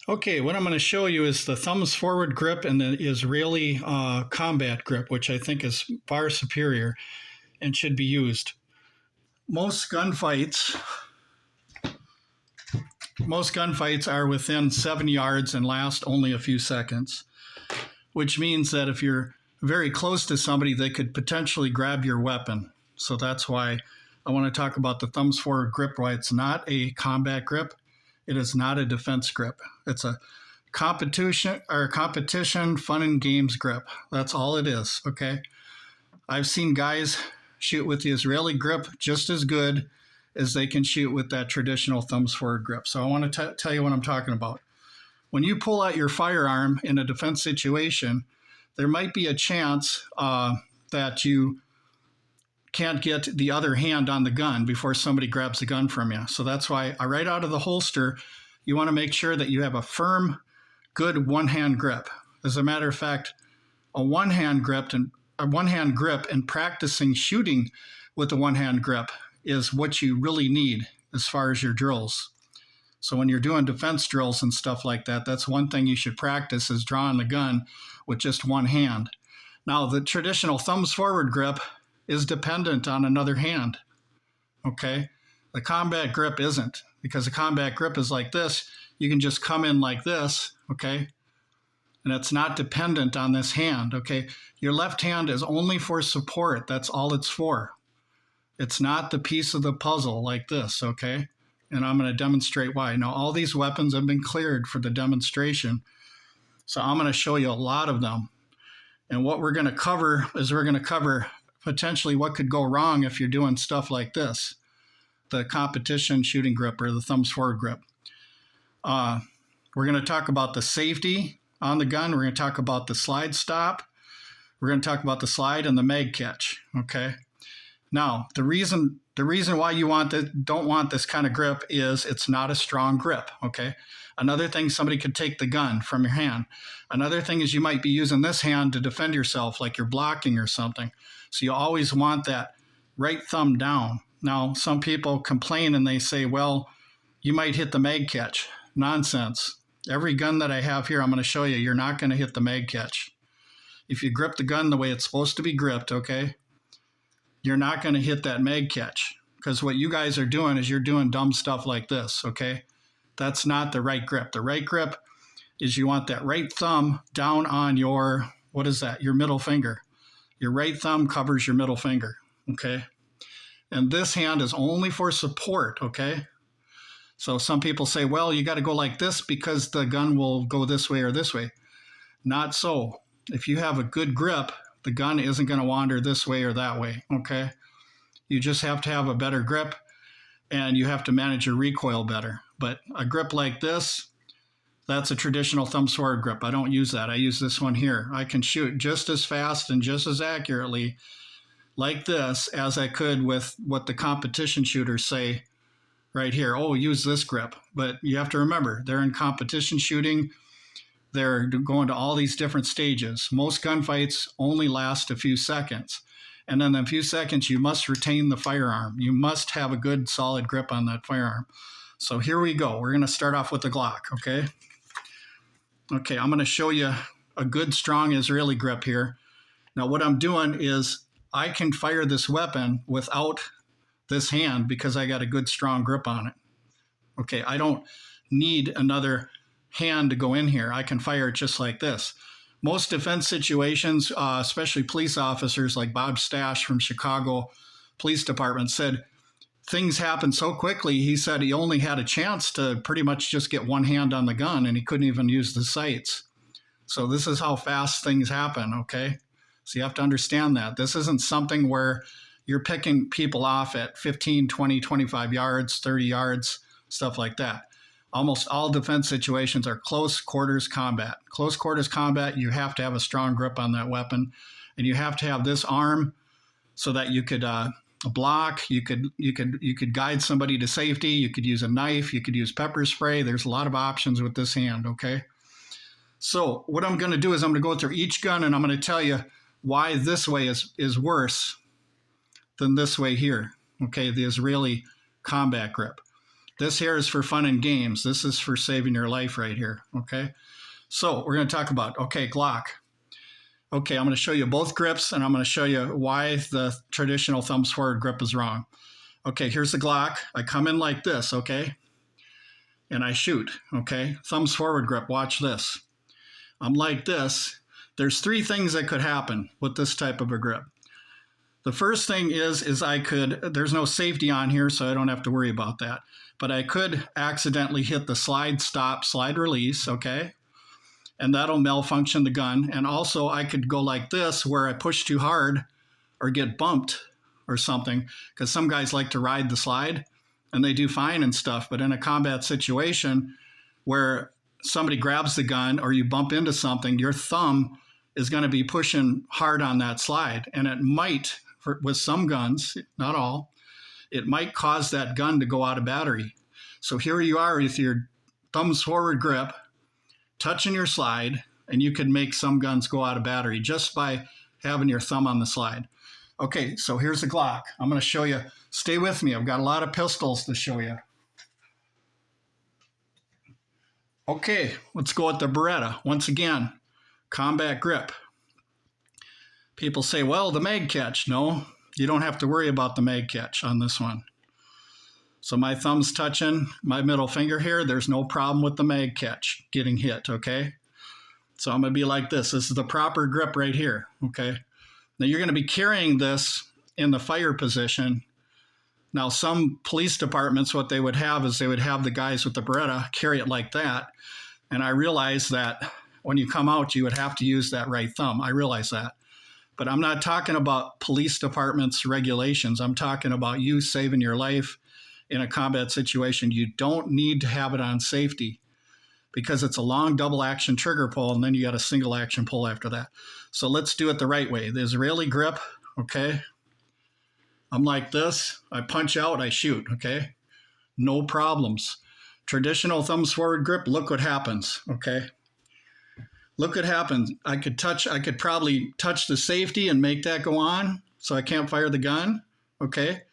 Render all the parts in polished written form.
Okay, what I'm going to show you is the thumbs forward grip and the Israeli combat grip, which I think is far superior and should be used. Most gunfights are within 7 yards and last only a few seconds, which means that if you're very close to somebody, they could potentially grab your weapon. So that's why I want to talk about the thumbs forward grip, why it's not a combat grip. It is not a defense grip. It's a competition fun and games grip. That's all it is, okay? I've seen guys shoot with the Israeli grip just as good as they can shoot with that traditional thumbs forward grip. So I want to tell you what I'm talking about. When you pull out your firearm in a defense situation, there might be a chance that you can't get the other hand on the gun before somebody grabs the gun from you. So that's why right out of the holster, you want to make sure that you have a firm, good one-hand grip. As a matter of fact, a one-hand grip and practicing shooting with a one-hand grip is what you really need as far as your drills. So when you're doing defense drills and stuff like that, that's one thing you should practice is drawing the gun with just one hand. Now, the traditional thumbs forward grip is dependent on another hand, okay? The combat grip isn't, because the combat grip is like this. You can just come in like this, okay? And it's not dependent on this hand, okay? Your left hand is only for support. That's all it's for. It's not the piece of the puzzle like this, okay? And I'm going to demonstrate why. Now, all these weapons have been cleared for the demonstration, so I'm going to show you a lot of them. And what we're going to cover is potentially what could go wrong if you're doing stuff like this, the competition shooting grip or the thumbs forward grip. We're going to talk about the safety on the gun. We're going to talk about the slide stop. We're going to talk about the slide and the mag catch, okay? Now, the reason why you don't want this kind of grip is it's not a strong grip, okay? Another thing, somebody could take the gun from your hand. Another thing is you might be using this hand to defend yourself, like you're blocking or something. So you always want that right thumb down. Now, some people complain and they say, well, you might hit the mag catch. Nonsense. Every gun that I have here, I'm going to show you, you're not going to hit the mag catch. If you grip the gun the way it's supposed to be gripped, okay, you're not going to hit that mag catch, because what you guys are doing is you're doing dumb stuff like this, okay? That's not the right grip. The right grip is you want that right thumb down on your, your middle finger. Your right thumb covers your middle finger, okay? And this hand is only for support, okay? So some people say, well, you got to go like this because the gun will go this way or this way. Not so. If you have a good grip, the gun isn't going to wander this way or that way, okay? You just have to have a better grip, and you have to manage your recoil better. But a grip like this, that's a traditional thumbs forward grip. I don't use that. I use this one here. I can shoot just as fast and just as accurately like this as I could with what the competition shooters say right here. Oh, use this grip. But you have to remember, they're in competition shooting. They're going to all these different stages. Most gunfights only last a few seconds. And in a few seconds, you must retain the firearm. You must have a good, solid grip on that firearm. So here we go. We're going to start off with the Glock, okay? Okay, I'm going to show you a good, strong Israeli grip here. Now, what I'm doing is I can fire this weapon without this hand because I got a good, strong grip on it. Okay, I don't need another hand to go in here. I can fire it just like this. Most defense situations, especially police officers like Bob Stash from Chicago Police Department said, things happen so quickly, he said he only had a chance to pretty much just get one hand on the gun and he couldn't even use the sights. So this is how fast things happen, okay? So you have to understand that. This isn't something where you're picking people off at 15, 20, 25 yards, 30 yards, stuff like that. Almost all defense situations are close quarters combat. Close quarters combat, you have to have a strong grip on that weapon, and you have to have this arm so that you could block, you could guide somebody to safety, you could use a knife, you could use pepper spray. There's a lot of options with this hand, okay? So what I'm going to do is I'm going to go through each gun and I'm going to tell you why this way is worse than this way here, okay, the Israeli combat grip. This here is for fun and games. This is for saving your life right here, okay? So we're going to talk about, okay, Glock. Okay, I'm going to show you both grips, and I'm going to show you why the traditional thumbs forward grip is wrong. Okay, here's the Glock. I come in like this, okay? And I shoot, okay? Thumbs forward grip, watch this. I'm like this. There's three things that could happen with this type of a grip. The first thing is there's no safety on here, so I don't have to worry about that. But I could accidentally hit the slide stop, slide release, okay? And that'll malfunction the gun. And also I could go like this where I push too hard or get bumped or something, because some guys like to ride the slide and they do fine and stuff. But in a combat situation where somebody grabs the gun or you bump into something, your thumb is going to be pushing hard on that slide. And it might, with some guns, not all, it might cause that gun to go out of battery. So here you are with your thumbs forward grip, touching your slide, and you can make some guns go out of battery just by having your thumb on the slide. Okay, so here's the Glock. I'm going to show you. Stay with me. I've got a lot of pistols to show you. Okay, let's go with the Beretta. Once again, combat grip. People say, well, the mag catch. No, you don't have to worry about the mag catch on this one. So my thumb's touching my middle finger here. There's no problem with the mag catch getting hit, okay? So I'm going to be like this. This is the proper grip right here, okay? Now you're going to be carrying this in the fire position. Now some police departments, what they would have is they would have the guys with the Beretta carry it like that. And I realize that when you come out, you would have to use that right thumb. I realize that. But I'm not talking about police departments' regulations. I'm talking about you saving your life in a combat situation. You don't need to have it on safety because it's a long double action trigger pull, and then you got a single action pull after that. So let's do it the right way. The Israeli grip, okay? I'm like this. I punch out, I shoot, okay? No problems. Traditional thumbs forward grip, look what happens, okay? Look what happens. I could probably touch the safety and make that go on so I can't fire the gun, okay?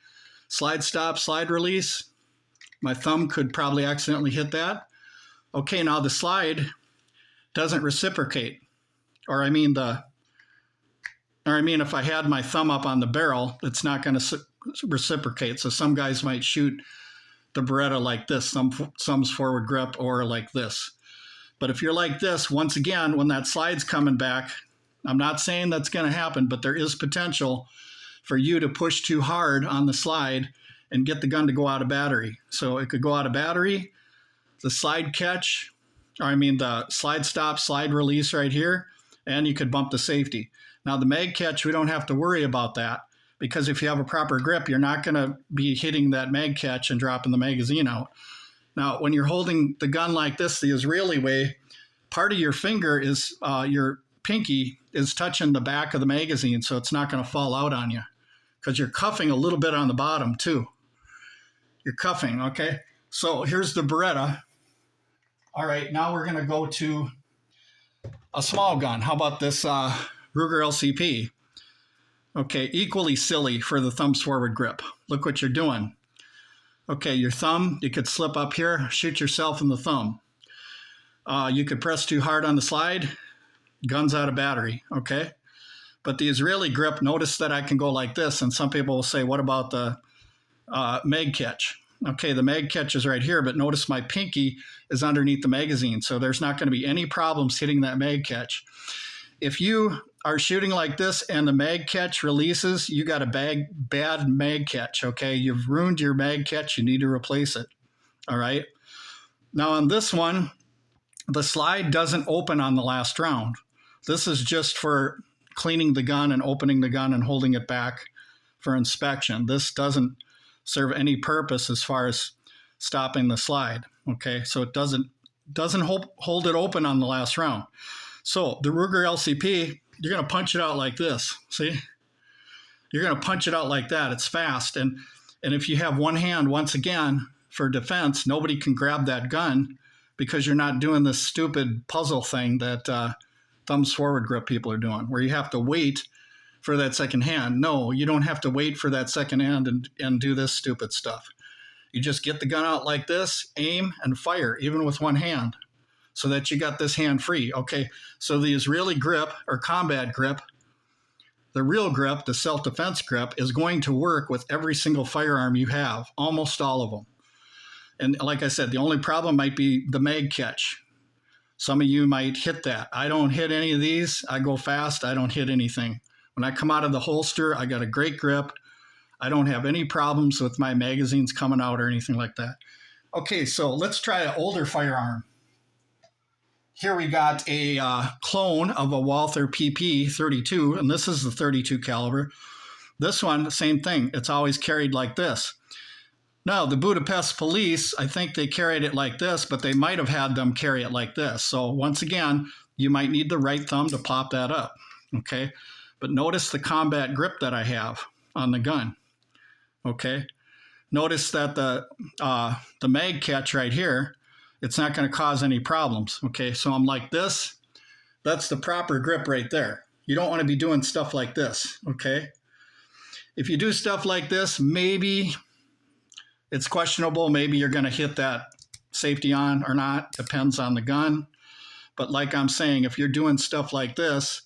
Slide stop, slide release. My thumb could probably accidentally hit that. Okay, now the slide doesn't reciprocate. Or I mean if I had my thumb up on the barrel, it's not going to reciprocate. So some guys might shoot the Beretta like this, thumbs forward grip, or like this. But if you're like this, once again, when that slide's coming back, I'm not saying that's going to happen, but there is potential for you to push too hard on the slide and get the gun to go out of battery. So it could go out of battery, the slide catch, the slide stop, slide release right here, and you could bump the safety. Now the mag catch, we don't have to worry about that because if you have a proper grip, you're not going to be hitting that mag catch and dropping the magazine out. Now, when you're holding the gun like this, the Israeli way, part of your finger is, your pinky is touching the back of the magazine, so it's not going to fall out on you because you're cuffing a little bit on the bottom too. You're cuffing, okay? So here's the Beretta. All right, now we're going to go to a small gun. How about this Ruger LCP? Okay, equally silly for the thumbs forward grip. Look what you're doing. Okay, your thumb, you could slip up here, shoot yourself in the thumb. You could press too hard on the slide, gun's out of battery, okay? But the Israeli grip, notice that I can go like this, and some people will say, what about the mag catch? Okay, the mag catch is right here, but notice my pinky is underneath the magazine, so there's not going to be any problems hitting that mag catch. If you are shooting like this and the mag catch releases, you got a bad mag catch, okay? You've ruined your mag catch. You need to replace it, all right? Now on this one, the slide doesn't open on the last round. This is just for cleaning the gun and opening the gun and holding it back for inspection. This doesn't serve any purpose as far as stopping the slide, okay? So it doesn't hold it open on the last round. So the Ruger LCP, you're going to punch it out like this. See? You're going to punch it out like that. It's fast. And if you have one hand, once again, for defense, nobody can grab that gun because you're not doing this stupid puzzle thing that thumbs forward grip people are doing, where you have to wait for that second hand. No, you don't have to wait for that second hand and do this stupid stuff. You just get the gun out like this, aim, and fire, even with one hand, so that you got this hand free. Okay, so the Israeli grip or combat grip, the real grip, the self-defense grip, is going to work with every single firearm you have, almost all of them. And like I said, the only problem might be the mag catch. Some of you might hit that. I don't hit any of these. I go fast. I don't hit anything. When I come out of the holster, I got a great grip. I don't have any problems with my magazines coming out or anything like that. Okay, so let's try an older firearm. Here we got a clone of a Walther PP 32, and this is the 32 caliber. This one, same thing. It's always carried like this. Now, the Budapest police, I think they carried it like this, but they might have had them carry it like this. So once again, you might need the right thumb to pop that up, okay? But notice the combat grip that I have on the gun, okay? Notice that the mag catch right here, it's not going to cause any problems, okay? So I'm like this. That's the proper grip right there. You don't want to be doing stuff like this, okay? If you do stuff like this, maybe it's questionable. Maybe you're going to hit that safety on or not. Depends on the gun. But like I'm saying, if you're doing stuff like this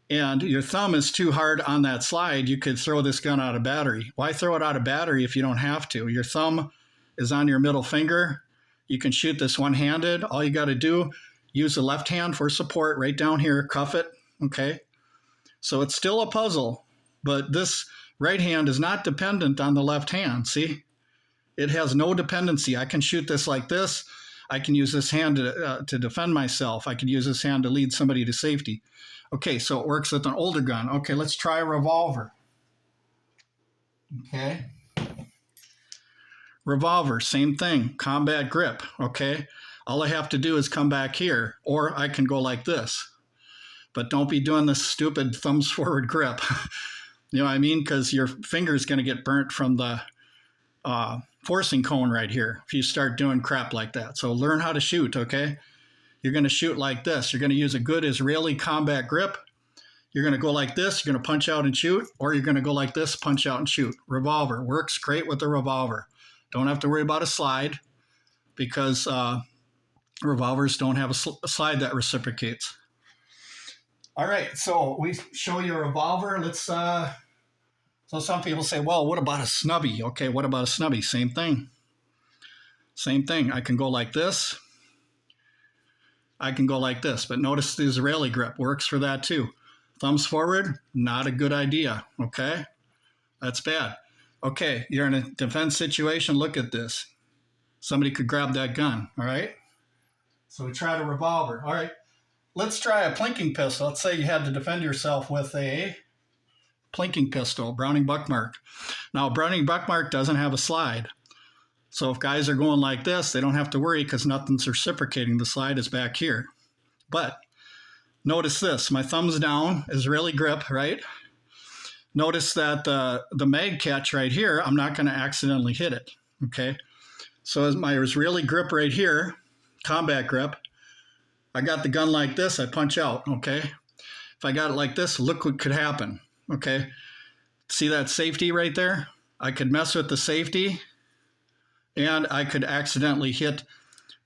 and your thumb is too hard on that slide, you could throw this gun out of battery. Why throw it out of battery if you don't have to? Your thumb is on your middle finger. You can shoot this one-handed. All you got to do, use the left hand for support right down here, cuff it, okay? So it's still a puzzle, but this right hand is not dependent on the left hand, see? It has no dependency. I can shoot this like this. I can use this hand to defend myself. I can use this hand to lead somebody to safety. Okay, so it works with an older gun. Okay, let's try a revolver. Okay. Revolver, same thing, combat grip, okay? All I have to do is come back here, or I can go like this. But don't be doing this stupid thumbs forward grip. You know what I mean? Because your finger's going to get burnt from the forcing cone right here if you start doing crap like that. So learn how to shoot, okay? You're going to shoot like this. You're going to use a good Israeli combat grip. You're going to go like this. You're going to punch out and shoot, or you're going to go like this, punch out and shoot. Revolver works great with the revolver. Don't have to worry about a slide because revolvers don't have a slide that reciprocates. All right, so we show you a revolver. Let's. So some people say, well, what about a snubby? Okay, what about a snubby? Same thing. Same thing. I can go like this. I can go like this. But notice the Israeli grip works for that too. Thumbs forward, not a good idea. Okay, that's bad. Okay, you're in a defense situation. Look at this. Somebody could grab that gun, all right? So we tried a revolver. All right, let's try a plinking pistol. Let's say you had to defend yourself with a plinking pistol, Browning Buckmark. Now, Browning Buckmark doesn't have a slide. So if guys are going like this, they don't have to worry because nothing's reciprocating. The slide is back here. But notice this. My thumb's down, Israeli grip, right? Notice that the mag catch right here, I'm not going to accidentally hit it, okay? So as my Israeli grip right here, combat grip, I got the gun like this, I punch out, okay? If I got it like this, look what could happen, okay? See that safety right there? I could mess with the safety, and I could accidentally hit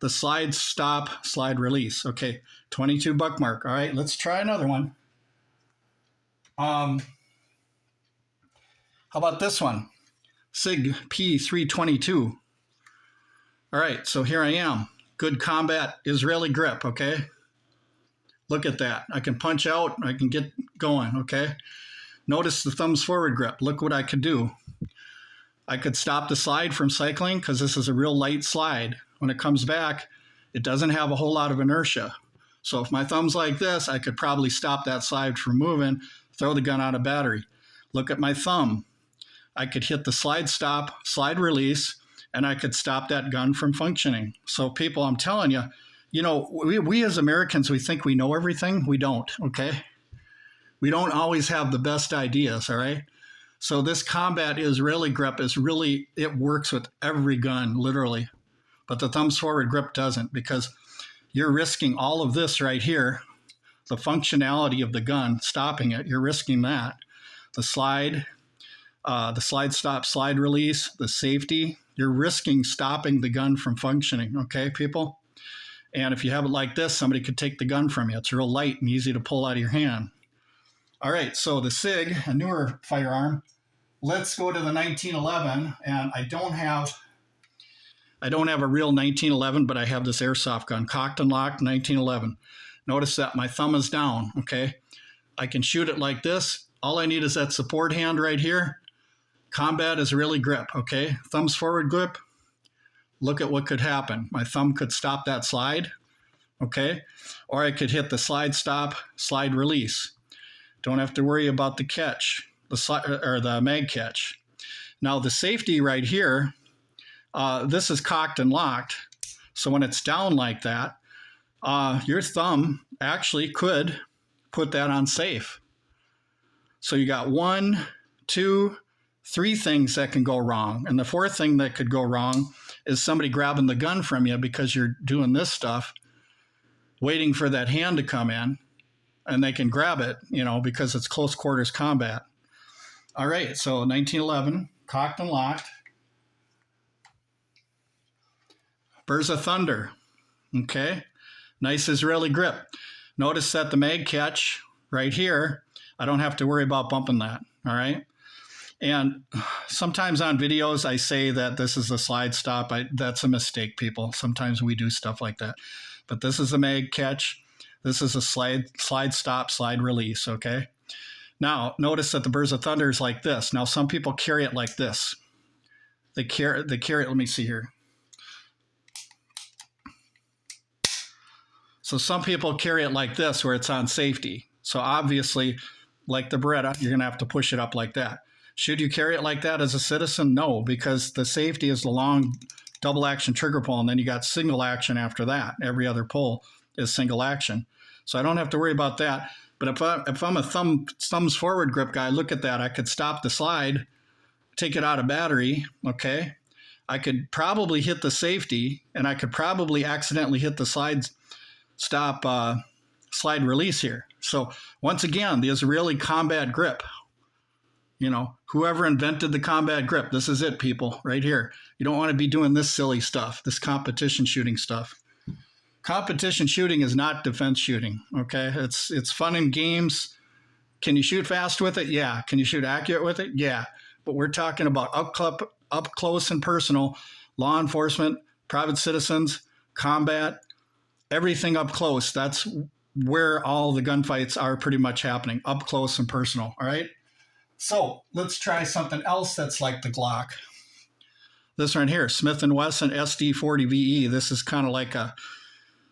the slide stop, slide release, okay? 22 Buckmark, all right? Let's try another one. How about this one? SIG P322. All right, so here I am. Good combat Israeli grip, okay? Look at that. I can punch out, I can get going, okay? Notice the thumbs forward grip. Look what I could do. I could stop the slide from cycling because this is a real light slide. When it comes back, it doesn't have a whole lot of inertia. So if my thumb's like this, I could probably stop that slide from moving, throw the gun out of battery. Look at my thumb. I could hit the slide stop, slide release, and I could stop that gun from functioning. So people, I'm telling you, you know, we as Americans, we think we know everything. We don't, okay? We don't always have the best ideas, all right? So this combat Israeli grip is really, it works with every gun, literally. But the thumbs forward grip doesn't because you're risking all of this right here, the functionality of the gun, stopping it, you're risking that. The slide stop, slide release, the safety, you're risking stopping the gun from functioning, okay, people? And if you have it like this, somebody could take the gun from you. It's real light and easy to pull out of your hand. All right, so the SIG, a newer firearm. Let's go to the 1911, and I don't have a real 1911, but I have this airsoft gun, cocked and locked 1911. Notice that my thumb is down, okay? I can shoot it like this. All I need is that support hand right here. Combat is really grip, okay? Thumb's forward grip. Look at what could happen. My thumb could stop that slide, okay? Or I could hit the slide stop, slide release. Don't have to worry about the catch, the mag catch. Now the safety right here, this is cocked and locked. So when it's down like that, your thumb actually could put that on safe. So you got 1, 2, 3 things that can go wrong. And the fourth thing that could go wrong is somebody grabbing the gun from you because you're doing this stuff, waiting for that hand to come in, and they can grab it, because it's close quarters combat. All right, so 1911, cocked and locked. Burrs of Thunder, okay? Nice Israeli grip. Notice that the mag catch right here, I don't have to worry about bumping that, all right? And sometimes on videos, I say that this is a slide stop. That's a mistake, people. Sometimes we do stuff like that. But this is a mag catch. This is a slide stop, slide release, okay? Now, notice that the Burrs of Thunder is like this. Now, some people carry it like this. They carry it, let me see here. So some people carry it like this where it's on safety. So obviously, like the Beretta, you're going to have to push it up like that. Should you carry it like that as a citizen? No, because the safety is the long double action trigger pull, and then you got single action after that. Every other pull is single action. So I don't have to worry about that. But if I'm a thumbs forward grip guy, look at that. I could stop the slide, take it out of battery, okay? I could probably hit the safety, and I could probably accidentally hit the slide release here. So once again, the Israeli combat grip. Whoever invented the combat grip, this is it, people, right here. You don't want to be doing this silly stuff, this competition shooting stuff. Competition shooting is not defense shooting, okay? It's fun in games. Can you shoot fast with it? Yeah. Can you shoot accurate with it? Yeah. But we're talking about up close and personal, law enforcement, private citizens, combat, everything up close. That's where all the gunfights are pretty much happening, up close and personal, all right? So let's try something else that's like the Glock. This right here, Smith & Wesson SD40VE. This is kind of like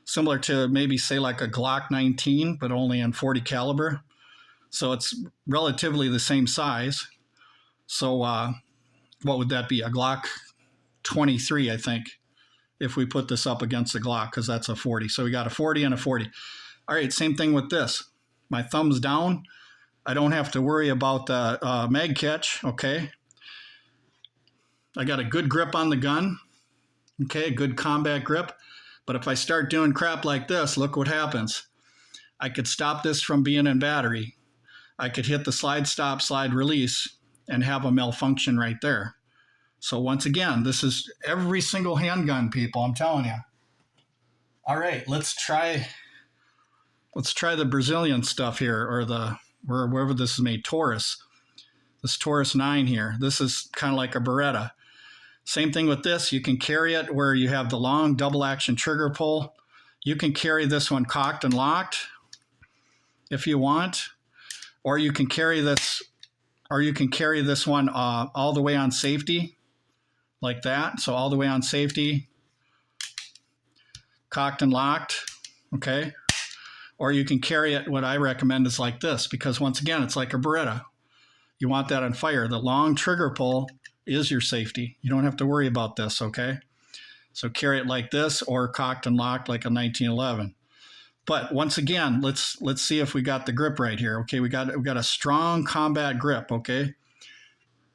similar to maybe say like a Glock 19, but only in 40 caliber. So it's relatively the same size. So what would that be? A Glock 23, I think, if we put this up against the Glock, because that's a 40. So we got a 40 and a 40. All right, same thing with this. My thumb's down. I don't have to worry about the mag catch, okay? I got a good grip on the gun, okay, a good combat grip. But if I start doing crap like this, look what happens. I could stop this from being in battery. I could hit the slide stop, slide release, and have a malfunction right there. So once again, this is every single handgun, people, I'm telling you. All right, let's try the Brazilian stuff here, or wherever this is made, Taurus. This Taurus 9 here. This is kind of like a Beretta. Same thing with this. You can carry it where you have the long double action trigger pull. You can carry this one cocked and locked if you want, or you can carry this one all the way on safety like that. So all the way on safety, cocked and locked, okay? Or you can carry it, what I recommend is like this, because once again, it's like a Beretta. You want that on fire. The long trigger pull is your safety. You don't have to worry about this, okay? So carry it like this, or cocked and locked like a 1911. But once again, let's see if we got the grip right here. Okay, we got a strong combat grip, okay?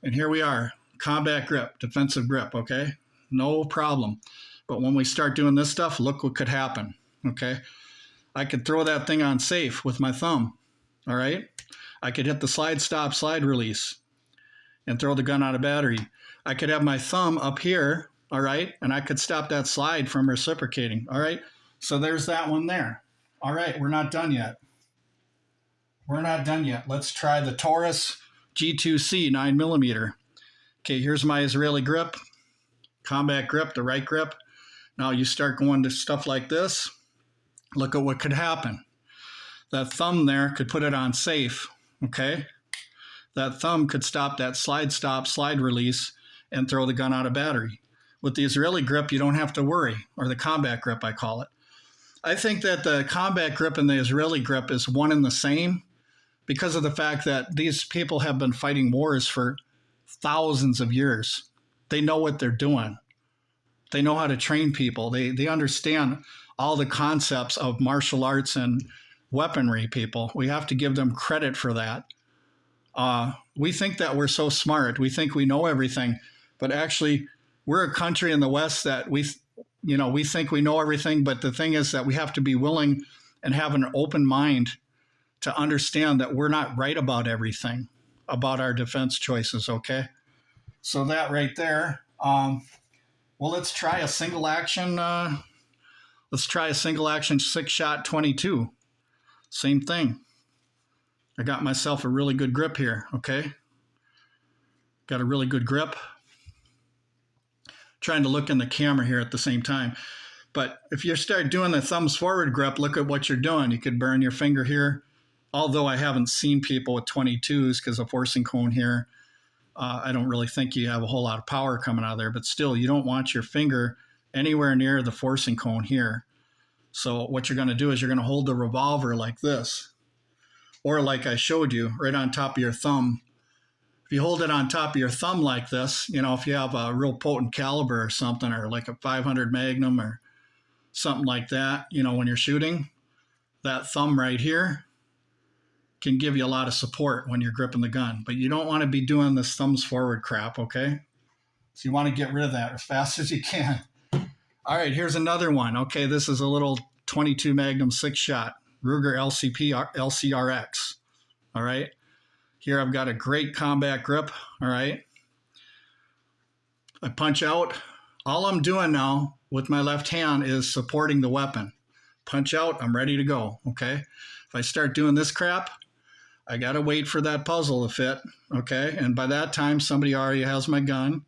And here we are, combat grip, defensive grip, okay? No problem. But when we start doing this stuff, look what could happen, okay? I could throw that thing on safe with my thumb, all right? I could hit the slide stop, slide release, and throw the gun out of battery. I could have my thumb up here, all right? And I could stop that slide from reciprocating, all right? So there's that one there. All right, we're not done yet. We're not done yet. Let's try the Taurus G2C 9mm. Okay, here's my Israeli grip, combat grip, the right grip. Now you start going to stuff like this. Look at what could happen. That thumb there could put it on safe, okay? That thumb could stop that slide release and throw the gun out of battery. With the Israeli grip, you don't have to worry, or the combat grip, I call it. I think that the combat grip and the Israeli grip is one and the same because of the fact that these people have been fighting wars for thousands of years. They know what they're doing. They know how to train people. They understand all the concepts of martial arts and weaponry, people. We have to give them credit for that. We think that we're so smart. We think we know everything, but actually we're a country in the West that we think we know everything. But the thing is that we have to be willing and have an open mind to understand that we're not right about everything, about our defense choices. Okay. So that right there. Well, let's try a single action. Let's try a single action 6-shot 22. Same thing. I got myself a really good grip here, okay? Got a really good grip. Trying to look in the camera here at the same time. But if you start doing the thumbs forward grip, look at what you're doing. You could burn your finger here. Although I haven't seen people with 22s because of forcing cone here, I don't really think you have a whole lot of power coming out of there. But still, you don't want your finger anywhere near the forcing cone here. So what you're going to do is you're going to hold the revolver like this. Or like I showed you, right on top of your thumb. If you hold it on top of your thumb like this, if you have a real potent caliber or something, or like a 500 Magnum or something like that, when you're shooting, that thumb right here can give you a lot of support when you're gripping the gun. But you don't want to be doing this thumbs forward crap, okay? So you want to get rid of that as fast as you can. All right, here's another one. Okay, this is a little 22 Magnum 6-shot Ruger LCRX. All right, here I've got a great combat grip. All right, I punch out. All I'm doing now with my left hand is supporting the weapon. Punch out, I'm ready to go. Okay, if I start doing this crap, I got to wait for that puzzle to fit. Okay, and by that time, somebody already has my gun.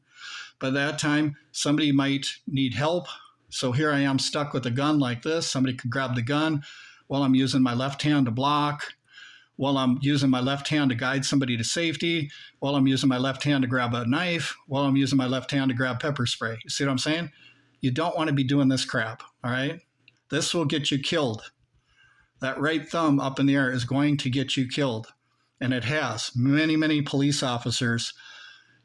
By that time, somebody might need help. So here I am stuck with a gun like this. Somebody could grab the gun while I'm using my left hand to block, while I'm using my left hand to guide somebody to safety, while I'm using my left hand to grab a knife, while I'm using my left hand to grab pepper spray. You see what I'm saying? You don't want to be doing this crap, all right? This will get you killed. That right thumb up in the air is going to get you killed. And it has. Many, many police officers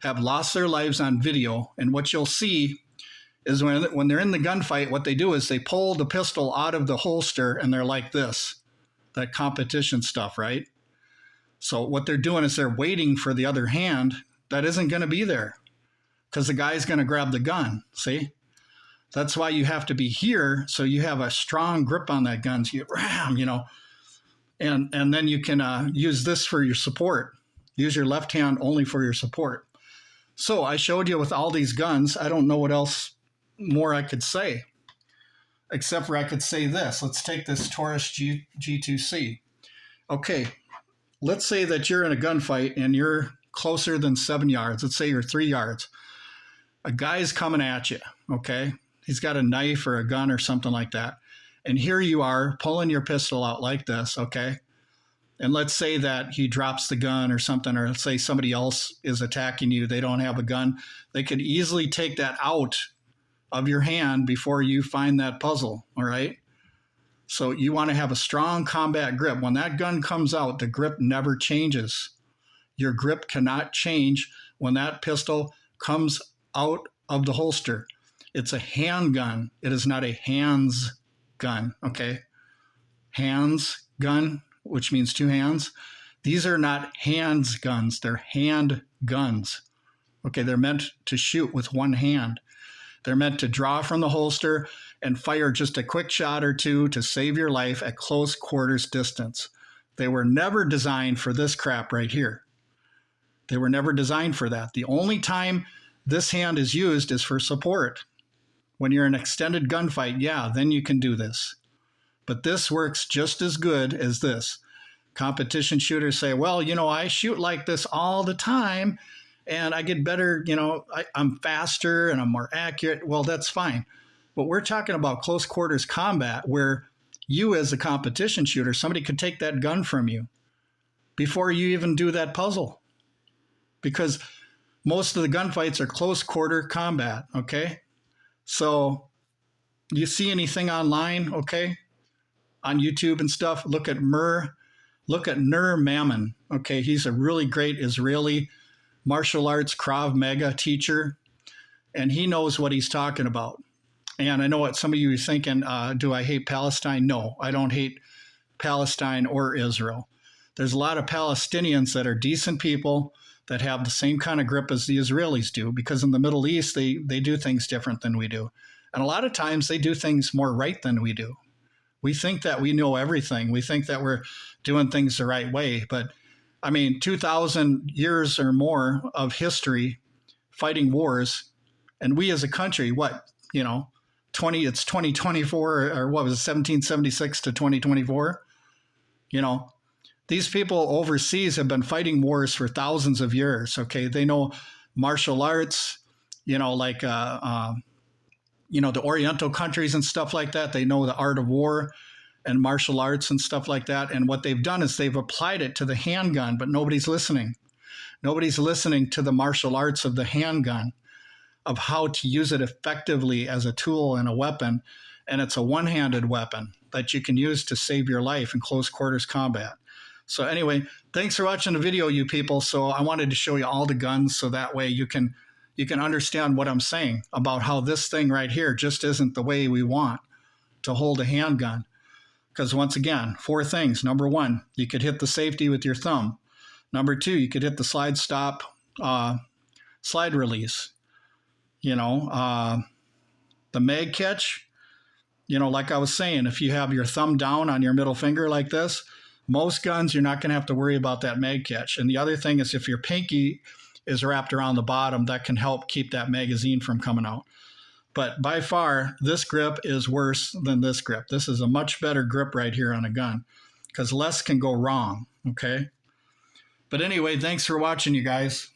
have lost their lives on video. And what you'll see is when they're in the gunfight, what they do is they pull the pistol out of the holster and they're like this, that competition stuff, right? So what they're doing is they're waiting for the other hand that isn't going to be there because the guy's going to grab the gun, see? That's why you have to be here so you have a strong grip on that gun. So you ram, and then you can use this for your support. Use your left hand only for your support. So I showed you with all these guns. I don't know what else more I could say, except for I could say this. Let's take this Taurus G2C. Okay, let's say that you're in a gunfight and you're closer than 7 yards. Let's say you're 3 yards. A guy's coming at you, okay? He's got a knife or a gun or something like that. And here you are pulling your pistol out like this, okay? And let's say that he drops the gun or something, or let's say somebody else is attacking you. They don't have a gun. They could easily take that out of your hand before you find that puzzle, all right? So you want to have a strong combat grip. When that gun comes out, the grip never changes. Your grip cannot change when that pistol comes out of the holster. It's a handgun. It is not a hands gun, okay? Hands gun, which means two hands. These are not hands guns. They're hand guns. Okay, they're meant to shoot with one hand. They're meant to draw from the holster and fire just a quick shot or two to save your life at close quarters distance. They were never designed for this crap right here. They were never designed for that. The only time this hand is used is for support. When you're in an extended gunfight, yeah, then you can do this. But this works just as good as this. Competition shooters say, well, I shoot like this all the time and I get better, I'm faster and I'm more accurate. Well, that's fine. But we're talking about close quarters combat where you as a competition shooter, somebody could take that gun from you before you even do that puzzle. Because most of the gunfights are close quarter combat, okay? So you see anything online, okay? On YouTube and stuff, look at Nur Mammon, okay? He's a really great Israeli martial arts Krav Maga teacher, and he knows what he's talking about. And I know what some of you are thinking, do I hate Palestine? No, I don't hate Palestine or Israel. There's a lot of Palestinians that are decent people that have the same kind of grip as the Israelis do, because in the Middle East, they do things different than we do. And a lot of times they do things more right than we do. We think that we know everything. We think that we're doing things the right way. But 2,000 years or more of history fighting wars. And we as a country, it's 2024 or what was it, 1776 to 2024? These people overseas have been fighting wars for thousands of years, okay? They know martial arts, the Oriental countries and stuff like that. They know the art of war and martial arts and stuff like that. And what they've done is they've applied it to the handgun, but nobody's listening. Nobody's listening to the martial arts of the handgun, of how to use it effectively as a tool and a weapon. And it's a one-handed weapon that you can use to save your life in close quarters combat. So anyway, thanks for watching the video, you people. So I wanted to show you all the guns so that way you can understand what I'm saying about how this thing right here just isn't the way we want to hold a handgun. Because once again, 4 things. Number 1, you could hit the safety with your thumb. Number 2, you could hit the slide stop, slide release. The mag catch, like I was saying, if you have your thumb down on your middle finger like this, most guns, you're not going to have to worry about that mag catch. And the other thing is if your pinky is wrapped around the bottom, that can help keep that magazine from coming out. But by far, this grip is worse than this grip. This is a much better grip right here on a gun because less can go wrong, okay? But anyway, thanks for watching, you guys.